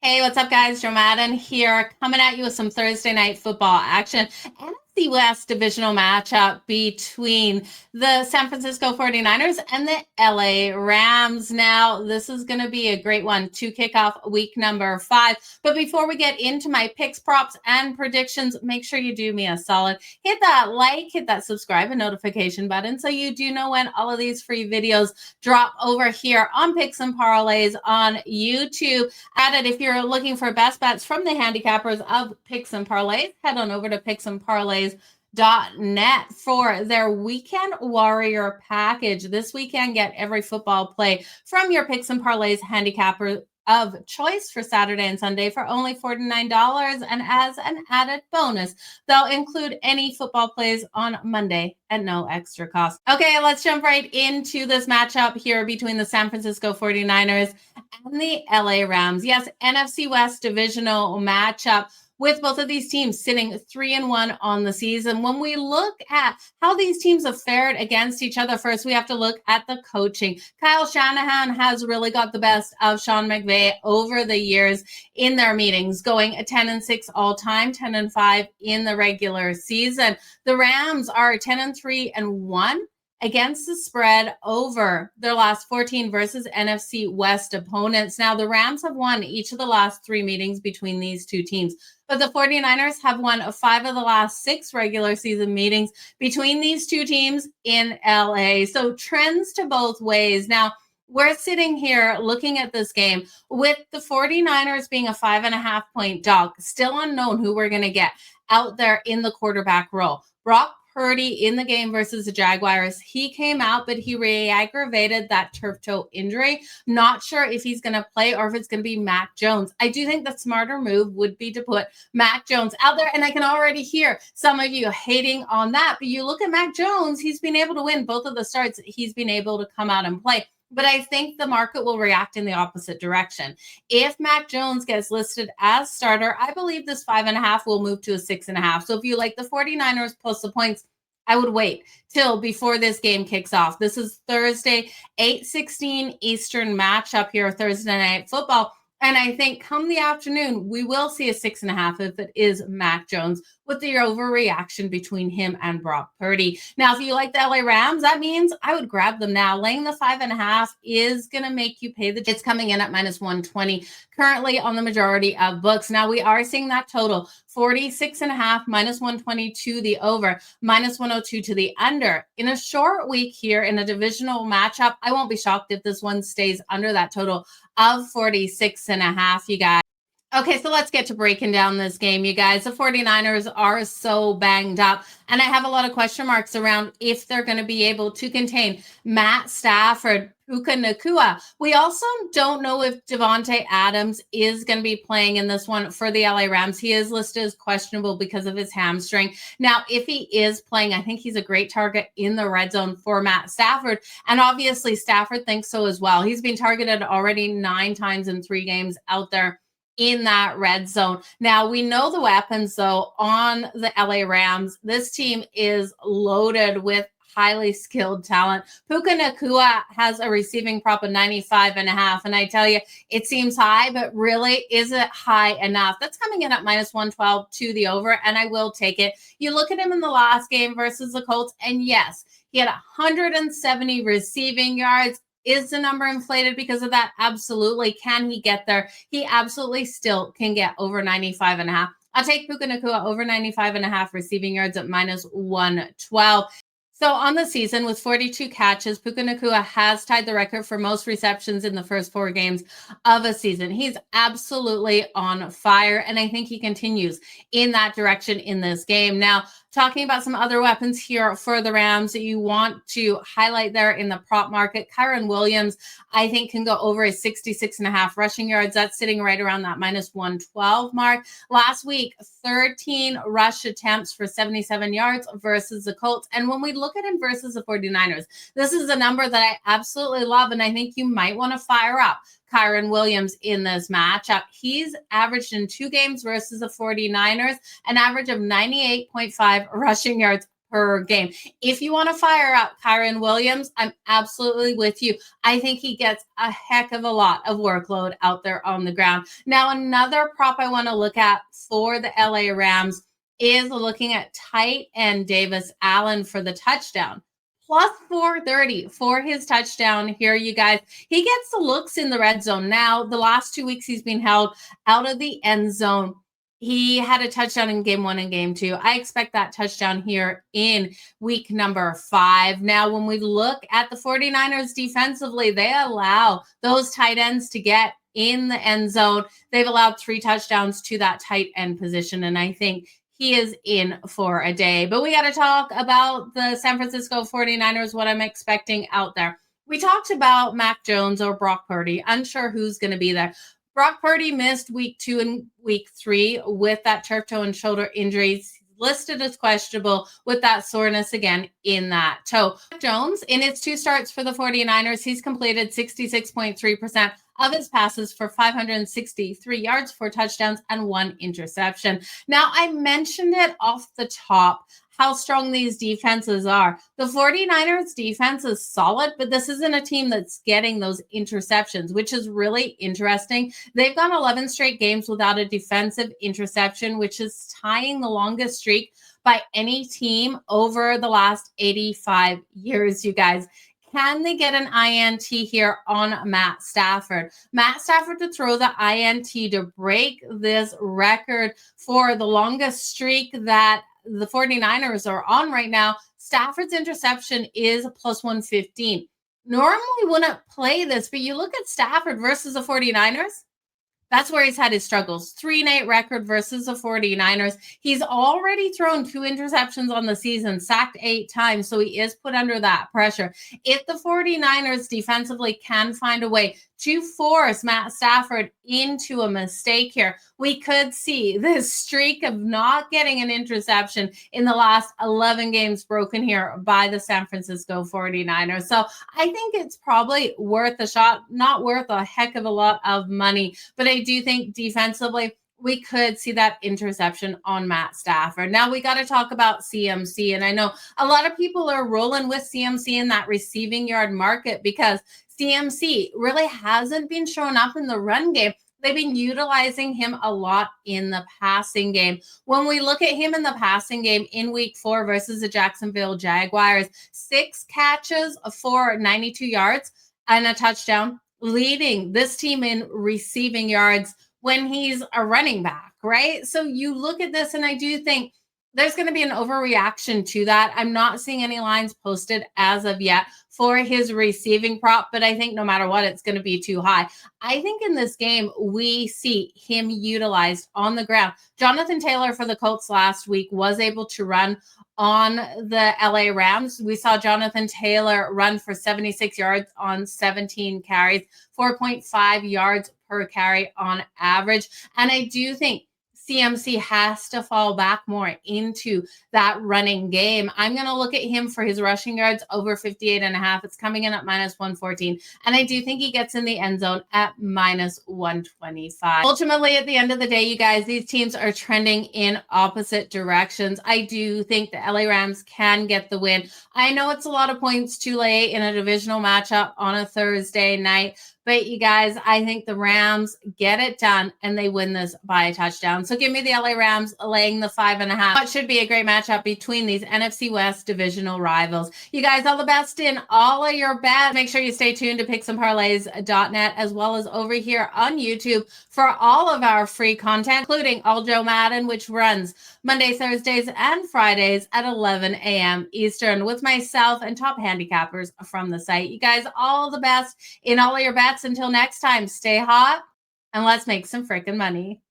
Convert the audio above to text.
Hey, what's up, guys? Joe Madden here, coming at you with some Thursday night football action. NFC West divisional matchup between the San Francisco 49ers and the LA Rams. Now, this is going to be a great one to kick off week number 5. But before we get into my picks, props, and predictions, make sure you do me a solid. Hit that like, hit that subscribe and notification button so you do know when all of these free videos drop over here on Picks and Parlays on YouTube. Added, if you're looking for best bets from the handicappers of Picks and Parlays, head on over to picksandparlays.net for their Weekend Warrior package. This weekend, get every football play from your Picks and Parlays handicapper of choice for Saturday and Sunday for only $49. And as an added bonus, they'll include any football plays on Monday at no extra cost. Okay, let's jump right into this matchup here between the San Francisco 49ers and the LA Rams. Yes, NFC West divisional matchup, with both of these teams sitting 3-1 on the season. When we look at how these teams have fared against each other, first we have to look at the coaching. Kyle Shanahan has really got the best of Sean McVay over the years in their meetings, going 10-6 all time, 10-5 in the regular season. The Rams are 10-3-1 against the spread over their last 14 versus NFC West opponents. Now, the Rams have won each of the last 3 meetings between these two teams, but the 49ers have won 5 of the last 6 regular season meetings between these two teams in LA. So trends to both ways. Now, we're sitting here looking at this game with the 49ers being a 5.5 point dog, still unknown who we're going to get out there in the quarterback role. Brock Purdy in the game versus the Jaguars, he came out, but he re-aggravated that turf toe injury. Not sure if he's going to play or if it's going to be Mac Jones. I do think the smarter move would be to put Mac Jones out there, and I can already hear some of you hating on that, but you look at Mac Jones, he's been able to win both of the starts. He's been able to come out and play. But I think the market will react in the opposite direction. If Mac Jones gets listed as starter, I believe this 5.5 will move to a 6.5. So if you like the 49ers plus the points, I would wait till before this game kicks off. This is Thursday, 8:16 Eastern matchup here, Thursday Night Football. And I think come the afternoon, we will see a 6.5 if it is Mac Jones, with the overreaction between him and Brock Purdy. Now, if you like the LA Rams, that means I would grab them now. Laying the 5.5 is going to make you pay it's coming in at -120 currently on the majority of books. Now, we are seeing that total 46.5, -120 to the over, -102 to the under. In a short week here in a divisional matchup, I won't be shocked if this one stays under that total of 46.5, you guys. Okay, so let's get to breaking down this game, you guys. The 49ers are so banged up, and I have a lot of question marks around if they're going to be able to contain Matt Stafford, Puka Nacua. We also don't know if Devontae Adams is going to be playing in this one for the LA Rams. He is listed as questionable because of his hamstring. Now, if he is playing, I think he's a great target in the red zone for Matt Stafford, and obviously Stafford thinks so as well. He's been targeted already 9 times in 3 games out there in that red zone. Now, we know the weapons, though, on the LA Rams. This team is loaded with highly skilled talent. Puka Nacua has a receiving prop of 95.5, and I tell you, it seems high, but really, is it high enough? That's coming in at -112 to the over, and I will take it. You look at him in the last game versus the Colts, and yes, he had 170 receiving yards. Is the number inflated because of that? Absolutely. Can he get there? He absolutely still can get over 95.5. I'll take Puka Nacua over 95.5 receiving yards at -112. So on the season, with 42 catches, Puka Nacua has tied the record for most receptions in the first 4 games of a season. He's absolutely on fire, and I think he continues in that direction in this game. Now, talking about some other weapons here for the Rams that you want to highlight there in the prop market, Kyren Williams, I think, can go over his 66.5 rushing yards. That's sitting right around that -112 mark. Last week, 13 rush attempts for 77 yards versus the Colts. And when we look at him versus the 49ers, this is a number that I absolutely love, and I think you might want to fire up Kyren Williams in this matchup. He's averaged in 2 games versus the 49ers an average of 98.5 rushing yards per game. If you want to fire up Kyron Williams, I'm absolutely with you. I think he gets a heck of a lot of workload out there on the ground. Now, another prop I want to look at for the LA Rams is looking at tight end Davis Allen for the touchdown. Plus 430 for his touchdown here, you guys. He gets the looks in the red zone. Now, the last 2 weeks he's been held out of the end zone. He had a touchdown in game 1 and game 2. I expect that touchdown here in week number 5. Now, when we look at the 49ers defensively, they allow those tight ends to get in the end zone. They've allowed 3 touchdowns to that tight end position, and I think he is in for a day. But we got to talk about the San Francisco 49ers, what I'm expecting out there. We talked about Mac Jones or Brock Purdy. Unsure who's going to be there. Brock Purdy missed week 2 and week 3 with that turf toe and shoulder injuries, listed as questionable with that soreness again in that toe. Jones, in its 2 starts for the 49ers, he's completed 66.3% of his passes for 563 yards, 4 touchdowns, and 1 interception. Now, I mentioned it off the top, how strong these defenses are. The 49ers defense is solid, but this isn't a team that's getting those interceptions, which is really interesting. They've gone 11 straight games without a defensive interception, which is tying the longest streak by any team over the last 85 years, you guys. Can they get an INT here on Matt Stafford? Matt Stafford to throw the INT to break this record for the longest streak that the 49ers are on right now. Stafford's interception is plus 115. Normally wouldn't play this, but you look at Stafford versus the 49ers. That's where he's had his struggles. 3-8 record versus the 49ers. He's already thrown 2 interceptions on the season, sacked 8 times, so he is put under that pressure. If the 49ers defensively can find a way to force Matt Stafford into a mistake here, we could see this streak of not getting an interception in the last 11 games broken here by the San Francisco 49ers. So I think it's probably worth a shot, not worth a heck of a lot of money, but I do think defensively we could see that interception on Matt Stafford. Now we got to talk about CMC, and I know a lot of people are rolling with CMC in that receiving yard market because CMC really hasn't been showing up in the run game. They've been utilizing him a lot in the passing game. When we look at him in the passing game in week 4 versus the Jacksonville Jaguars, 6 catches for 92 yards and a touchdown, leading this team in receiving yards when he's a running back, right? So you look at this, and I do think there's going to be an overreaction to that. I'm not seeing any lines posted as of yet for his receiving prop, but I think no matter what, it's going to be too high. I think in this game, we see him utilized on the ground. Jonathan Taylor for the Colts last week was able to run on the LA Rams. We saw Jonathan Taylor run for 76 yards on 17 carries, 4.5 yards per carry on average. And I do think CMC has to fall back more into that running game. I'm going to look at him for his rushing yards over 58.5. It's coming in at minus 114. And I do think he gets in the end zone at minus 125. Ultimately, at the end of the day, you guys, these teams are trending in opposite directions. I do think the LA Rams can get the win. I know it's a lot of points too late in a divisional matchup on a Thursday night, but you guys, I think the Rams get it done and they win this by a touchdown. So give me the LA Rams laying the 5.5. What should be a great matchup between these NFC West divisional rivals. You guys, all the best in all of your bets. Make sure you stay tuned to picksandparlays.net as well as over here on YouTube for all of our free content, including All Joe Madden, which runs Monday, Thursdays, and Fridays at 11 a.m. Eastern with myself and top handicappers from the site. You guys, all the best in all of your bets. Until next time, stay hot and let's make some freaking money.